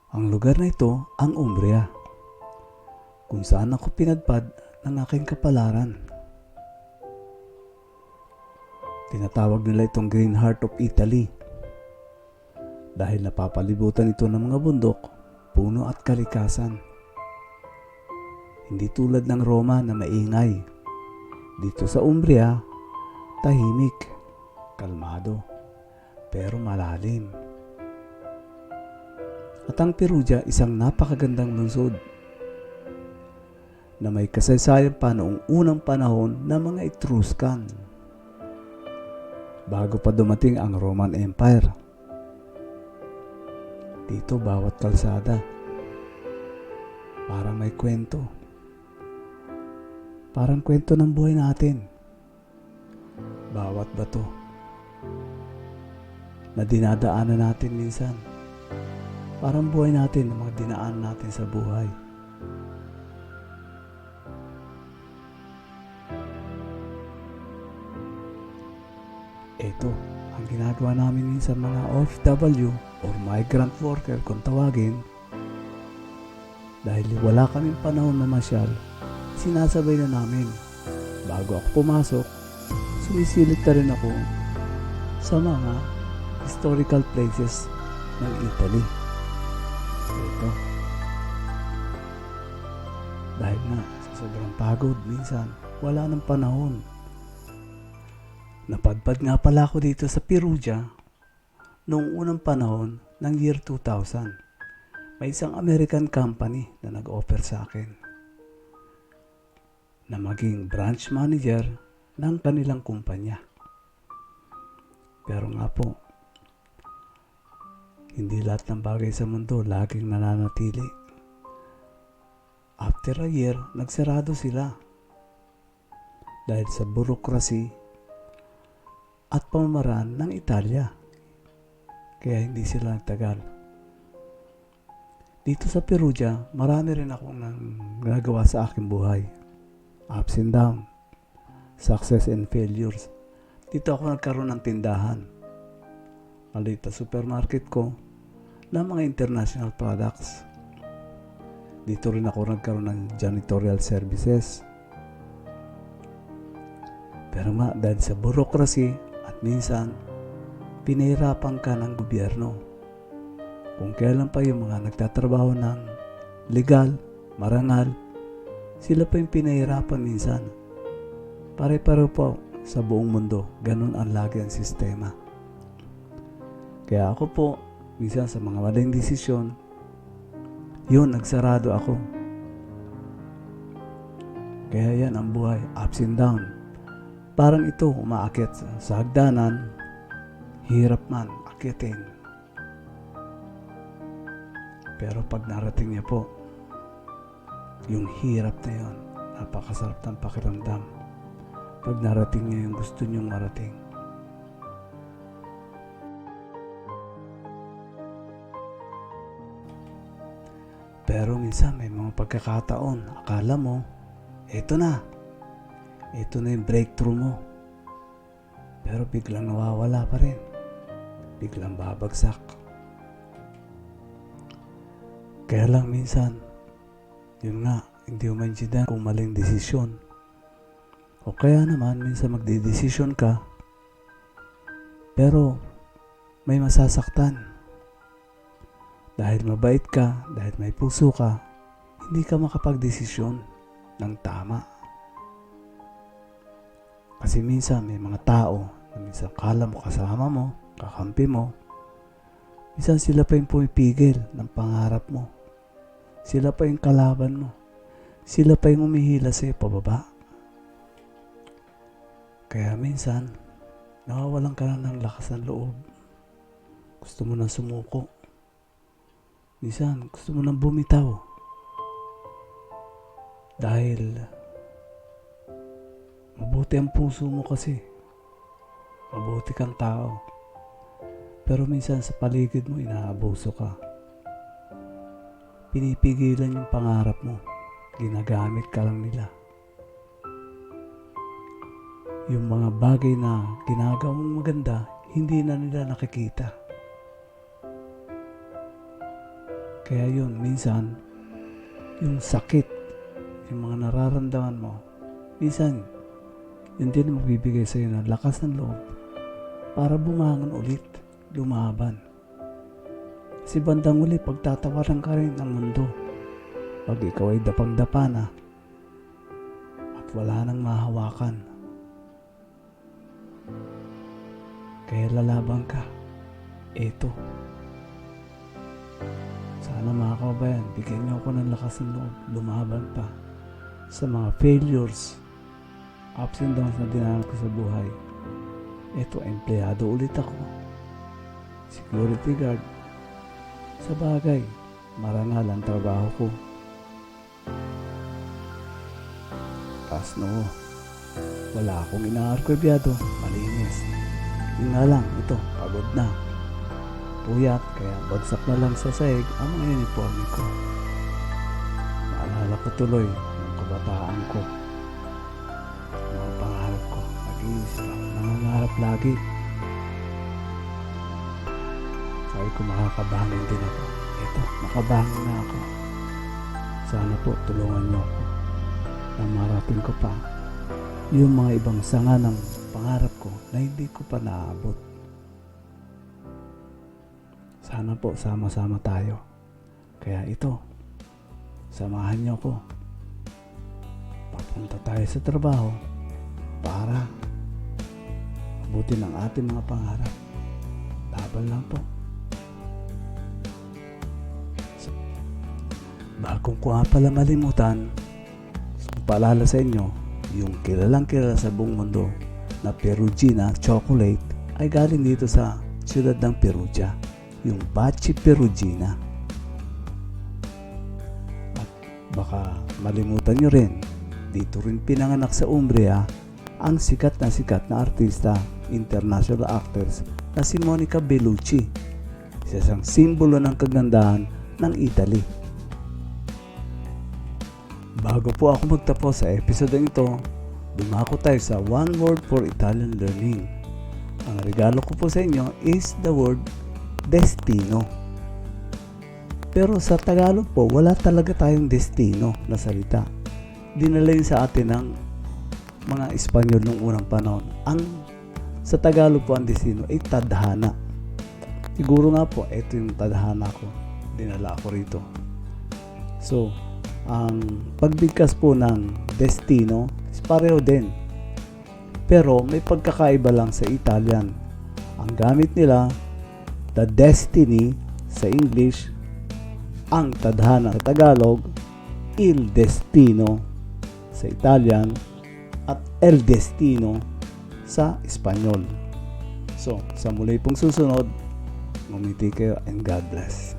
Ang lugar na ito ang Umbria, kung saan ako pinadpad ng aking kapalaran. Tinatawag nila itong Green Heart of Italy dahil napapalibutan ito ng mga bundok, puno at kalikasan. Hindi tulad ng Roma na maingay. Dito sa Umbria, tahimik, kalmado, pero malalim. At ang Perugia, isang napakagandang lungsod na may kasaysayan pa noong unang panahon ng mga Etruscan, bago pa dumating ang Roman Empire. Dito bawat kalsada parang may kwento. Parang kwento ng buhay natin. Bawat bato na dinadaanan natin minsan, parang buhay natin, ang mga dinaan natin sa buhay. Ito ang ginagawa namin sa mga OFW or migrant worker kung tawagin. Dahil wala kaming panahon na masyal, sinasabay na namin. Bago ako pumasok, sumisilip na rin ako sa mga historical places ng Italy. Ito. Dahil na sa sobrang pagod, minsan wala ng panahon. Napadpad nga pala ako dito sa Perugia noong unang panahon ng year 2000. May isang American company na nag-offer sa akin na maging branch manager ng kanilang kumpanya. Pero nga po, hindi lahat ng bagay sa mundo laging nananatili. After a year, nagsarado sila dahil sa burokrasi at pamamaraan ng Italia. Kaya hindi sila nagtagal. Dito sa Perugia, marami rin akong nagawa sa aking buhay. Ups and down, success and failures. Dito ako nagkaroon ng tindahan. Maliit na supermarket ko ng mga international products. Dito rin ako nagkaroon ng janitorial services. Pero nga, dahil sa burokrasi at minsan, pinahirapan ka ng gobyerno. Kung kailan pa yung mga nagtatrabaho ng legal, marangal, sila pa yung pinahirapan minsan. Pare-pareho po sa buong mundo, ganun ang lagi ang sistema. Kaya ako po, minsan sa mga maling desisyon, yun, nagsarado ako. Kaya yan ang buhay, ups and down. Parang ito, umaakyat sa hagdanan, hirap man akyatin. Pero pag narating niya po, yung hirap na yun, napakasarap ng pakiramdam. Pag narating niya yung gusto niyong marating. Pero minsan may mga pagkakataon, akala mo, eto na yung breakthrough mo. Pero biglang nawawala pa rin. Biglang babagsak. Kaya lang minsan, yun nga, hindi mo maintindihan kung maling desisyon. O kaya naman, minsan magdedesisyon ka, pero may masasaktan. Dahil mabait ka, dahil may puso ka, hindi ka makapagdesisyon ng tama. Kasi minsan may mga tao na minsan kala mo kasama mo, kakampi mo. Minsan sila pa yung pumipigil ng pangarap mo. Sila pa yung kalaban mo. Sila pa yung umihila sa'yo pababa. Kaya minsan, nawawalan ka na ng lakas ng loob. Gusto mo na sumuko. Minsan, gusto mo nang bumitaw. Dahil mabuti ang puso mo kasi. Mabuti kang tao. Pero minsan sa paligid mo, inaabuso ka. Pinipigilan yung pangarap mo. Ginagamit ka lang nila. Yung mga bagay na ginagawa mong maganda, hindi na nila nakikita. Kaya yun, minsan, yung sakit, yung mga nararamdaman mo, minsan, yun din ang magbibigay sa'yo ng lakas ng loob para bumangon ulit, lumaban. Kasi bandang uli, pagtatawaran ka rin ng mundo. Pag ikaw ay dapang-dapa na at wala nang mahawakan. Kaya lalaban ka. Eto. Sana mga kabayan, bigyan niyo ako ng lakas ng loob, lumaban pa sa mga failures, ups and downs na dinanas ko sa buhay. Eto, empleyado ulit ako. Security guard. Sa bagay, marangal ang trabaho ko. Tapos no, wala akong inaarkibyado, malinis. Yun nga lang, ito, pagod na. Puyat, kaya bagsak na lang sa sahig ang mga uniforme ko. Naalala ko tuloy ng kabataan ko. Mga pangarap ko, nag-iisip ako, nangangarap lagi. Sabi ko, makakabangon din ako. Ito, nakabangon na ako. Sana po, tulungan niyo ako na marating ko pa yung mga ibang sanga ng pangarap ko na hindi ko pa naabot. Sana po, sama-sama tayo. Kaya ito, samahan niyo ako. Papunta tayo sa trabaho para mabutin ang ating mga pangarap. Laban lang po. Bago ko nga pala malimutan, paalala sa inyo, yung kilalang kilala sa buong mundo na Perugina chocolate ay galing dito sa siyudad ng Perugia, yung Baci Perugina. At baka malimutan nyo rin, dito rin pinanganak sa Umbria ang sikat na artista, international actors na si Monica Bellucci, isa siyang simbolo ng kagandahan ng Italy. Bago po ako magtapos sa episode ito, dumako tayo sa One Word for Italian Learning. Ang regalo ko po sa inyo is the word destino. Pero sa Tagalog po, wala talaga tayong destino na salita. Dinala yun sa atin ng mga Espanyol nung unang panahon. Sa Tagalog po ang destino ay tadhana. Siguro nga po, ito yung tadhana ko. Dinala ako rito. So, ang pagbigkas po ng destino is pareho din. Pero may pagkakaiba lang sa Italian. Ang gamit nila, the destiny sa English, ang tadhana sa Tagalog, il destino sa Italian, at el destino sa Espanyol. So, sa muli pong susunod, ngumiti kayo and God bless.